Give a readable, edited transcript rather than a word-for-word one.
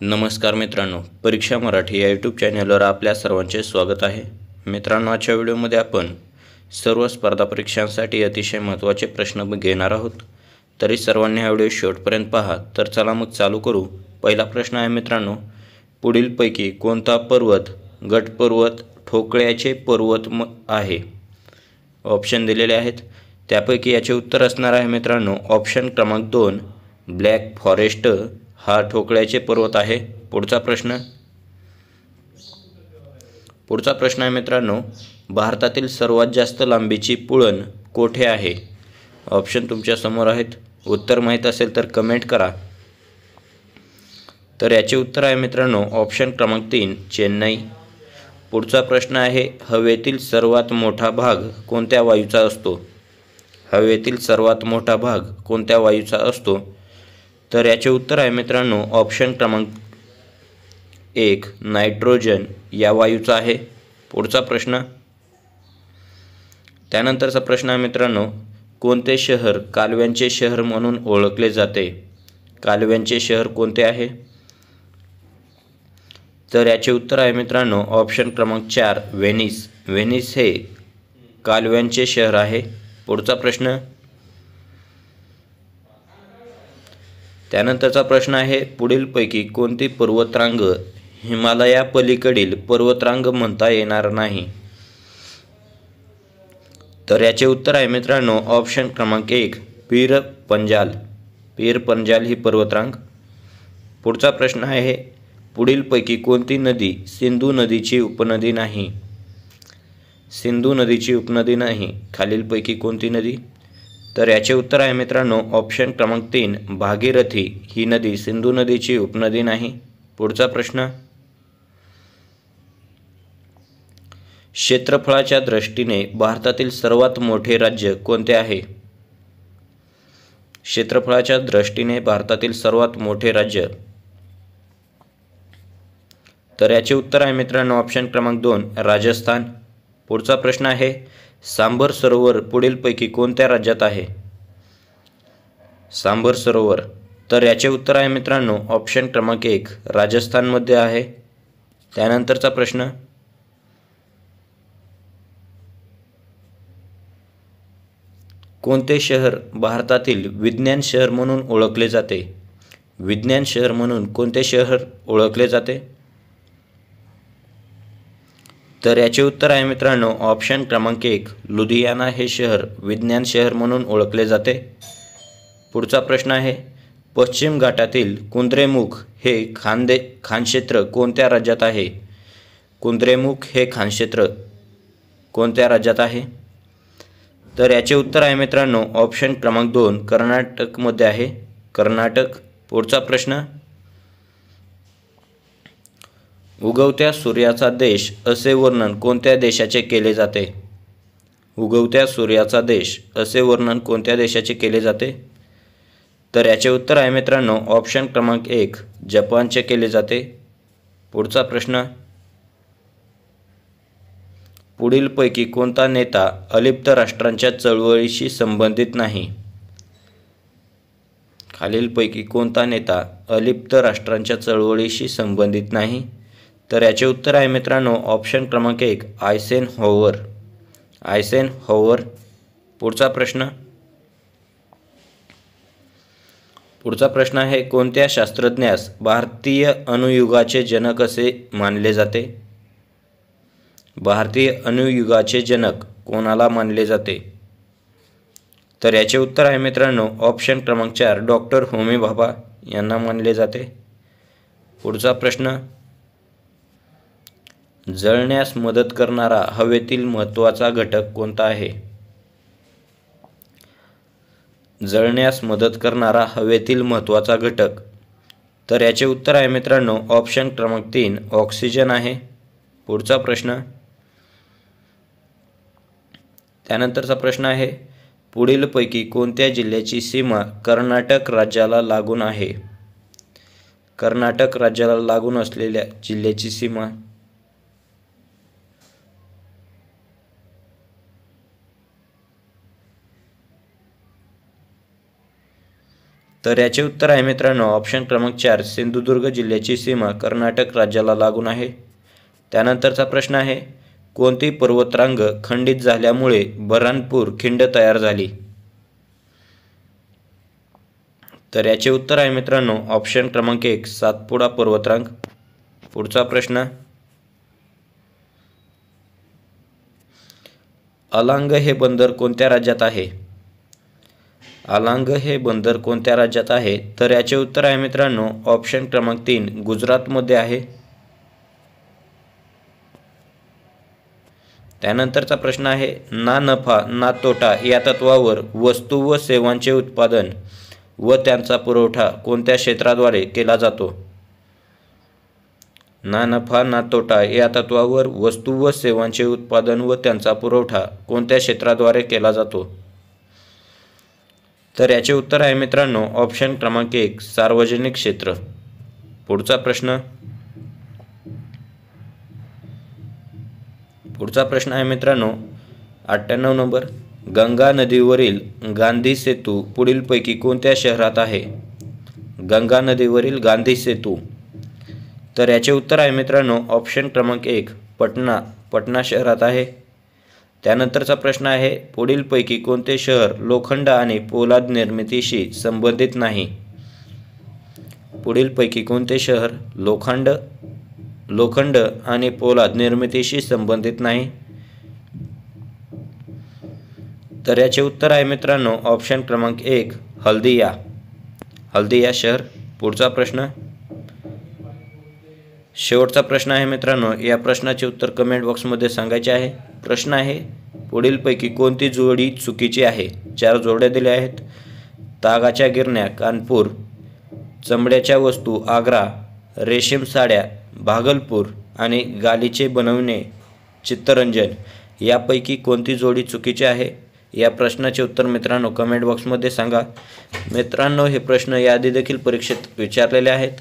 नमस्कार मित्रांनो, परीक्षा मराठी या यूट्यूब चॅनलवर आपल्या सर्वांचे स्वागत आहे. मित्रांनो, आजच्या व्हिडिओमध्ये आपण सर्व स्पर्धा परीक्षांसाठी अतिशय महत्त्वाचे प्रश्न घेणार आहोत. तरी सर्वांनी हा व्हिडिओ शेवटपर्यंत पहा. तर चला मग चालू करू. पहिला प्रश्न आहे मित्रांनो, पुढीलपैकी कोणता पर्वत गट पर्वत ठोकळ्याचे पर्वत आहे? ऑप्शन दिलेले आहेत. त्यापैकी याचे उत्तर असणार आहे मित्रांनो ऑप्शन क्रमांक 2 ब्लॅक फॉरेस्ट हा ठोकळ्याचे पर्वत आहे. पुढचा प्रश्न आहे मित्रांनो, भारतातील सर्वात जास्त लांबीची पुळण कोठे आहे? ऑप्शन तुमच्या समोर आहेत. उत्तर माहीत असेल तर कमेंट करा. तर याचे उत्तर आहे मित्रांनो ऑप्शन क्रमांक 3 चेन्नई. पुढचा प्रश्न आहे, हवेतील सर्वात मोठा भाग कोणत्या वायूचा असतो? हवेतील सर्वात मोठा भाग कोणत्या वायूचा असतो? तर याचे उत्तर आहे मित्रांनो ऑप्शन क्रमांक 1 नायट्रोजन या वायूचा आहे. पुढचा प्रश्न, त्यानंतरचा प्रश्न आहे मित्रांनो, कोणते शहर कालव्यांचे शहर म्हणून ओळखले जाते? कालव्यांचे शहर कोणते आहे? तर याचे उत्तर आहे मित्रांनो ऑप्शन क्रमांक 4 व्हेनिस. व्हेनिस हे कालव्यांचे शहर आहे. पुढचा प्रश्न, त्यानंतरचा प्रश्न आहे, पुढीलपैकी कोणती पर्वतरांग हिमालयापलीकडील पर्वतरांग म्हणता येणार नाही? तर याचे उत्तर आहे मित्रांनो ऑप्शन क्रमांक 1 पीर पंजाल. पीर पंजाल ही पर्वतरांग. पुढचा प्रश्न आहे, पुढीलपैकी कोणती नदी सिंधू नदीची उपनदी नाही? सिंधू नदीची उपनदी नाही. खालीलपैकी कोणती नदी? तर याचे उत्तर आहे मित्रांनो ऑप्शन क्रमांक 3 भागीरथी ही नदी सिंधू नदीची उपनदी नाही. पुढचा प्रश्न, क्षेत्रफळाच्या दृष्टीने भारतातील सर्वात मोठे राज्य कोणते आहे? क्षेत्रफळाच्या दृष्टीने भारतातील सर्वात मोठे राज्य. तर याचे उत्तर आहे मित्रांनो ऑप्शन क्रमांक 2 राजस्थान. पुढचा प्रश्न आहे, सांबर सरोवर पुढीलपैकी कोणत्या राज्यात आहे? सांबर सरोवर. तर याचे उत्तर आहे मित्रांनो ऑप्शन क्रमांक 1 राजस्थानमध्ये आहे. त्यानंतरचा प्रश्न, कोणते शहर भारतातील विज्ञान शहर म्हणून ओळखले जाते? विज्ञान शहर म्हणून कोणते शहर ओळखले जाते? तर याचे उत्तर आहे मित्रांनो ऑप्शन क्रमांक 1 लुधियाना हे शहर विज्ञान शहर म्हणून ओळखले जाते. पुढचा प्रश्न आहे, पश्चिम घाटातील कुद्रेमुख हे खानक्षेत्र कोणत्या राज्यात आहे? कुद्रेमुख हे खानक्षेत्र कोणत्या राज्यात आहे? तर याचे उत्तर आहे मित्रांनो ऑप्शन क्रमांक 2 कर्नाटकमध्ये आहे. कर्नाटक. पुढचा प्रश्न, उगवत्या सूर्याचा देश असे वर्णन कोणत्या देशाचे केले जाते? उगवत्या सूर्याचा देश असे वर्णन कोणत्या देशाचे केले जाते? तर याचे उत्तर आहे मित्रांनो ऑप्शन क्रमांक 1 जपानचे केले जाते. पुढचा प्रश्न, पुढीलपैकी कोणता नेता अलिप्त राष्ट्रांच्या चळवळीशी संबंधित नाही? खालीलपैकी कोणता नेता अलिप्त राष्ट्रांच्या चळवळीशी संबंधित नाही? तर याचे उत्तर आहे मित्रांनो ऑप्शन क्रमांक 1 आयसेनहॉवर. आयसेनहॉवर. पुढचा प्रश्न आहे, कोणत्या शास्त्रज्ञास भारतीय अणुयुगाचे जनक असे मानले जाते? भारतीय अणुयुगाचे जनक कोणाला मानले जाते? तर याचे उत्तर आहे मित्रांनो ऑप्शन क्रमांक 4 डॉक्टर होमी भाभा यांना मानले जाते. पुढचा प्रश्न, जळण्यास मदत करणारा हवेतील महत्त्वाचा घटक कोणता आहे? जळण्यास मदत करणारा हवेतील महत्त्वाचा घटक. तर याचे उत्तर आहे मित्रांनो ऑप्शन क्रमांक 3 ऑक्सिजन आहे. पुढचा प्रश्न, त्यानंतरचा प्रश्न आहे, पुढीलपैकी कोणत्या जिल्ह्याची सीमा कर्नाटक राज्याला लागून आहे? कर्नाटक राज्याला लागून असलेल्या जिल्ह्याची सीमा. तर याचे उत्तर आहे मित्रांनो ऑप्शन क्रमांक 4 सिंधुदुर्ग जिल्ह्याची सीमा कर्नाटक राज्याला लागून आहे। त्यानंतरचा प्रश्न आहे कोणती पर्वतरांग खंडित झाल्यामुळे बऱ्हाणपूर खिंड तयार झाली? तर याचे उत्तर आहे मित्रांनो ऑप्शन क्रमांक 1 सातपुडा पर्वतरांग। पुढचा प्रश्न अलांग हे बंदर कोणत्या राज्यात आहे? अलांग हे बंदर कोणत्या राज्यात आहे? तर याचे उत्तर आहे मित्रांनो ऑप्शन क्रमांक 3 गुजरातमध्ये आहे। त्यानंतरचा प्रश्न आहे ना नफा ना तोटा या तत्वावर वस्तू व सेवांचे उत्पादन व त्यांचा पुरवठा कोणत्या क्षेत्राद्वारे केला जातो? ना नफा ना तोटा या तत्वावर वस्तू व सेवांचे उत्पादन व त्यांचा पुरवठा कोणत्या क्षेत्राद्वारे केला जातो? तर याचे उत्तर आहे मित्रांनो ऑप्शन क्रमांक 1 सार्वजनिक क्षेत्र। पुढचा प्रश्न आहे मित्रांनो 98 नंबर गंगा नदीवरील गांधी सेतू पुढीलपैकी कोणत्या शहरात आहे? गंगा नदीवरील गांधी सेतू। तर याचे उत्तर आहे मित्रांनो ऑप्शन क्रमांक 1 पटना शहरात आहे। त्यानंतरचा प्रश्न आहे पुढीलपैकी कोणते शहर लोखंड आणि पोलाद निर्मितीशी संबंधित नाही? पुढीलपैकी कोणते शहर लोखंड आणि पोलाद निर्मितीशी संबंधित नाही? तर याचे उत्तर आहे मित्रांनो ऑप्शन क्रमांक 1 हल्दिया शहर। पुढचा प्रश्न शेवटचा प्रश्न आहे मित्रांनो या प्रश्नाचे उत्तर कमेंट बॉक्समध्ये सांगायचे आहे। प्रश्न आहे पुढीलपैकी कोणती जोडी चुकीची आहे? 4 जोड्या दिल्या आहेत। तागाच्या गिरण्या कानपूर, चमड्याच्या वस्तू आग्रा, रेशीम साड्या भागलपूर आणि गालिचे बनवणे चित्तरंजन यापैकी कोणती जोडी चुकीची आहे? या प्रश्नाचे उत्तर मित्रांनो कमेंट बॉक्समध्ये सांगा। मित्रांनो हे प्रश्न याआधी देखील परीक्षेत विचारलेले आहेत।